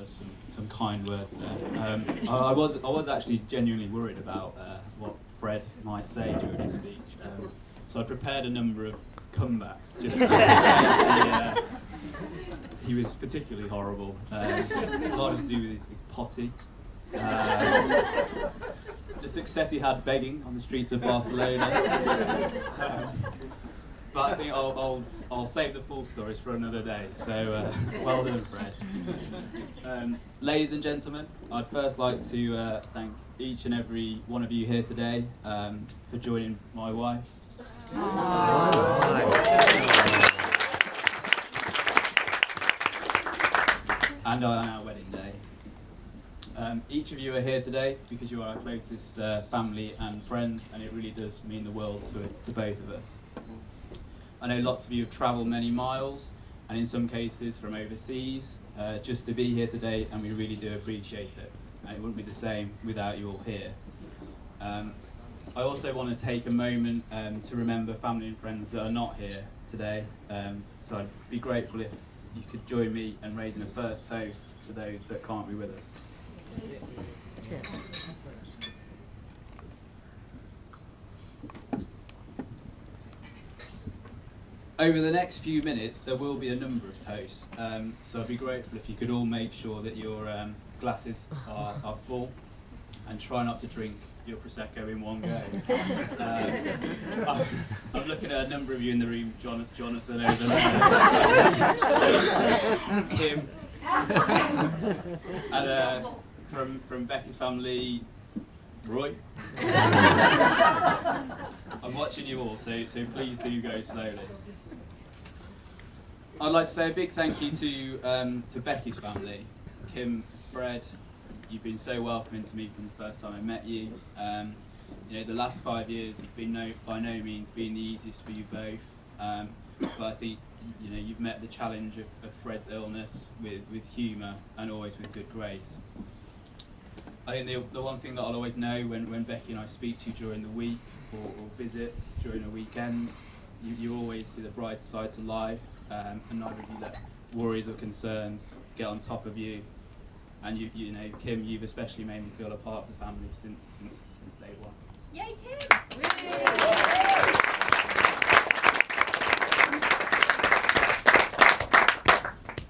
some kind words there. I was actually genuinely worried about what Fred might say during his speech. So I prepared a number of comebacks just in case he was particularly horrible. A lot to do with his potty. The success he had begging on the streets of Barcelona. But I think I'll save the full stories for another day. So well done, Fred. Ladies and gentlemen, I'd first like to thank each and every one of you here today for joining my wife. And on our wedding day. Each of you are here today because you are our closest family and friends, and it really does mean the world to both of us. I know lots of you have travelled many miles, and in some cases from overseas, just to be here today, and we really do appreciate it. And it wouldn't be the same without you all here. I also want to take a moment to remember family and friends that are not here today. So I'd be grateful if you could join me in raising a first toast to those that can't be with us. Yes. Over the next few minutes, there will be a number of toasts, so I'd be grateful if you could all make sure that your glasses are full and try not to drink your Prosecco in one go. I'm looking at a number of you in the room, Jonathan over there, Kim, and from Becky's family, Roy. I'm watching you all, so please do go slowly. I'd like to say a big thank you to Becky's family, Kim, Fred. You've been so welcoming to me from the first time I met you. You know, the last 5 years have been by no means been the easiest for you both, but I think you've met the challenge of Fred's illness with humour and always with good grace. I think the one thing that I'll always know when Becky and I speak to you during the week or visit during a weekend, you always see the bright side to life, and neither of you let worries or concerns get on top of you. And you know, Kim, you've especially made me feel a part of the family since day one. Yay, Kim!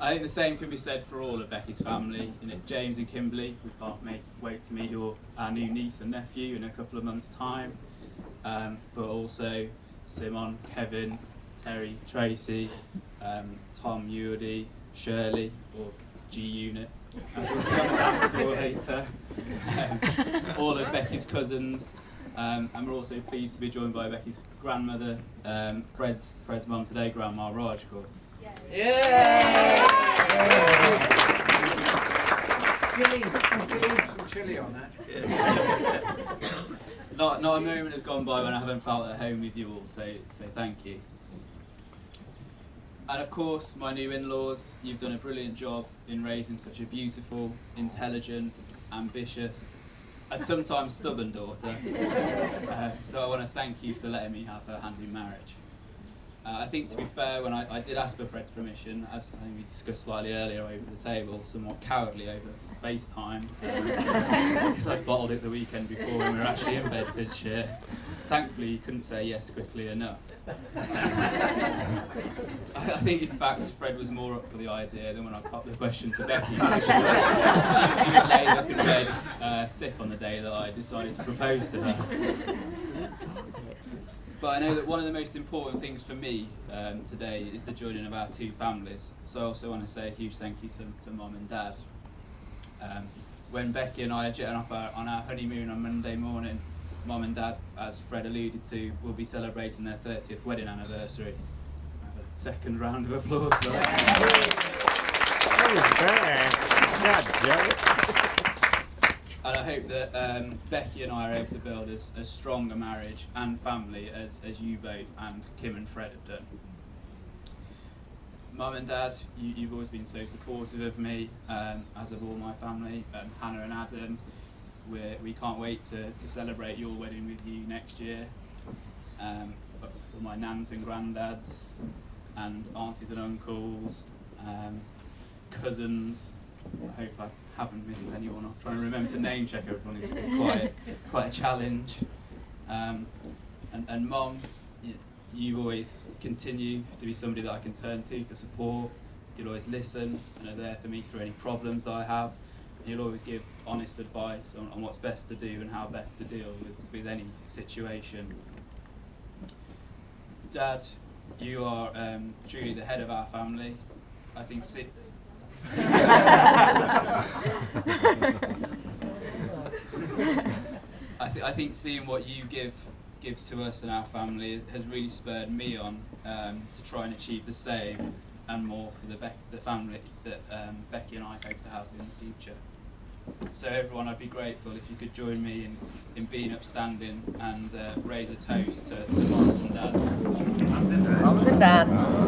I think the same can be said for all of Becky's family. You know, James and Kimberly, we can't wait to meet our new niece and nephew in a couple of months' time. But also Simon, Kevin, Terry, Tracy, Tom, Yudi, Shirley, or G-Unit, as we'll see on the dance floor later. All of Becky's cousins, and we're also pleased to be joined by Becky's grandmother, Fred's mum today, Grandma Rajkor. Yeah! You need some chilli on that. Not a moment has gone by when I haven't felt at home with you all, so thank you. And of course, my new in-laws, you've done a brilliant job in raising such a beautiful, intelligent, ambitious, and sometimes stubborn daughter. So I want to thank you for letting me have her hand in marriage. I think, to be fair, when I did ask for Fred's permission, as I think we discussed slightly earlier over the table, somewhat cowardly over FaceTime, because I bottled it the weekend before when we were actually in Bedfordshire. Thankfully, he couldn't say yes quickly enough. I think, in fact, Fred was more up for the idea than when I popped the question to Becky. She was laid up in bed, sick on the day that I decided to propose to her. But I know that one of the most important things for me today is the joining of our two families. So I also want to say a huge thank you to Mum and Dad. When Becky and I are jetting off on our honeymoon on Monday morning, Mum and Dad, as Fred alluded to, will be celebrating their 30th wedding anniversary. Have a second round of applause for that. And I hope that Becky and I are able to build as strong a marriage and family as you both and Kim and Fred have done. Mum and Dad, you've always been so supportive of me, as of all my family, Hannah and Adam. We can't wait to celebrate your wedding with you next year. But for my nans and granddads, and aunties and uncles, cousins, I hope I haven't missed anyone. I'm trying to remember to name check everyone. It's quite a challenge. And Mom, you always continue to be somebody that I can turn to for support. You'll always listen and are there for me through any problems that I have. You'll always give honest advice on what's best to do and how best to deal with any situation. Dad, you are truly the head of our family. I think I think seeing what you give to us and our family has really spurred me on to try and achieve the same and more for the family that Becky and I hope to have in the future. So everyone, I'd be grateful if you could join me in being upstanding and raise a toast to moms and dads. Moms and dads.